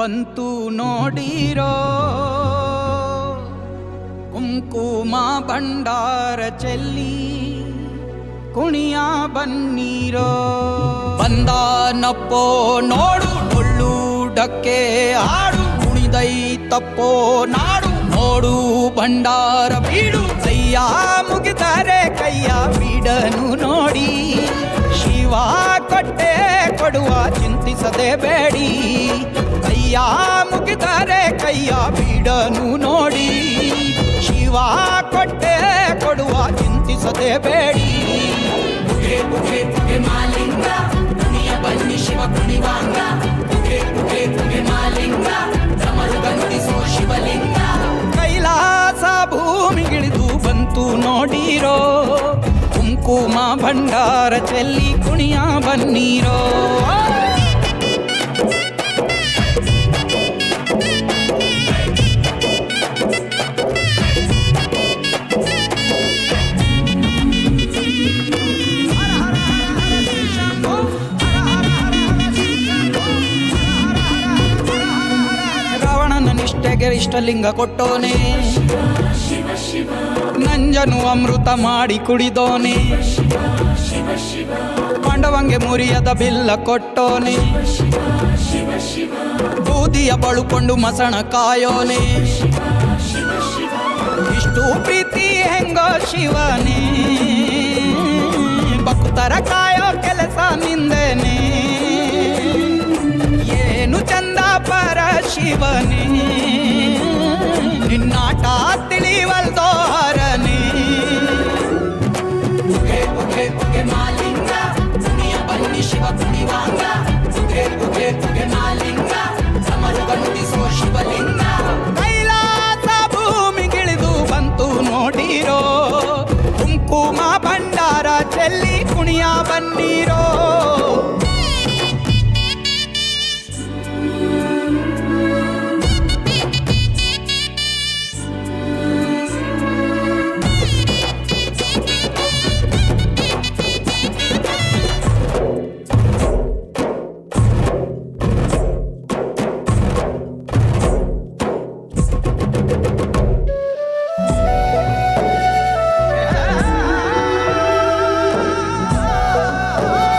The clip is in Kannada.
ಬಂತು ನೋಡಿರೋ ಕುಂಕುಮ ಭಂಡಾರ ಚೆಲ್ಲಿ ಕುಣಿಯ ಬನ್ನೀರೋ. ಬಂದಾನಪ್ಪೋ ನೋಡು ಡೊಳ್ಳು ಡಕ್ಕೆ ಆಡು, ಕುಣಿದೈತಪ್ಪೋ ನಾಡು ನೋಡು ಭಂಡಾರ ಬೀಡು. ಕೈಯ ಮುಗಿದರೆ ಕೈಯ ಬೀಡನು ನೋಡಿ, ಶಿವ ಕೊಟ್ಟೆ ಕೊಡುವ ಚಿಂತಿಸದೆ ಬೇಡಿ. ಕೈಯ ಮುಗಿದರೆ ಕೈಯ ಬೀಡನು ನೋಡಿ, ಶಿವ ಕೊಟ್ಟೆ ಕೊಡುವ ಚಿಂತಿಸದೆ ಬೇಡಿ. ಬುಗೆ ಬುಗೆ ಬುಗೆ ಮಾಲಿಂಗ ಕುಣಿಯ ಬನ್ನಿ ಶಿವ ಕುಣಿವಾಂಗ. ಬುಗೆ ಬುಗೆ ಬುಗೆ ಮಾಲಿಂಗ ಡಮರುಗ ನುಡಿಸೋ ಶಿವಲಿಂಗ. ಕೈಲಾಸ ಭೂಮಿಗಿಳಿದು ಬಂತು ನೋಡಿರೋ ಕುಂಕುಮ ಭಂಡಾರ ಚೆಲ್ಲಿ ಕುಣಿಯ ಬನ್ನೀರೋ. ನಿಷ್ಠೆಗೆ ಇಷ್ಟಲಿಂಗ ಕೊಟ್ಟೋನೆ, ನಂಜನು ಅಮೃತ ಮಾಡಿ ಕುಡಿದೋನೆ. ಪಾಂಡವಂಗೆ ಮುರಿಯದ ಬಿಲ್ಲ ಕೊಟ್ಟೋನೆ, ಬೂದಿಯ ಬಳುಕೊಂಡು ಮಸಣ ಕಾಯೋನೆ. ಇಷ್ಟು ಪ್ರೀತಿ ಹೆಂಗೋ ಶಿವನೇ, ಭಕ್ತರ ಕಾಯೋ ಕೆಲಸ ನಿಂದೇನೆ. ಏನು ಚಂದ ಪರ ಶಿವನೇ, ನಿನ್ನಾಟ ತಿಳಿವಲ್ದೋ ಹರನೇ. ಬುಗೆ ಬುಗೆ ಬುಗೆ ಮಾಲಿಂಗ ಕುಣಿಯ ಬನ್ನಿ ಶಿವ ಕುಣಿವಾಂಗ. ಬುಗೆ ಬುಗೆ ಬುಗೆ ಮಾಲಿಂಗ ಡಮರುಗ ನುಡಿಸೋ ಶಿವಲಿಂಗ. ಕೈಲಾಸ ಭೂಮಿಗಿಳಿದು ಬಂತು ನೋಡಿರೋ ಕುಂಕುಮ ಭಂಡಾರ ಚೆಲ್ಲಿ ಕುಣಿಯ ಬನ್ನೀರೋ.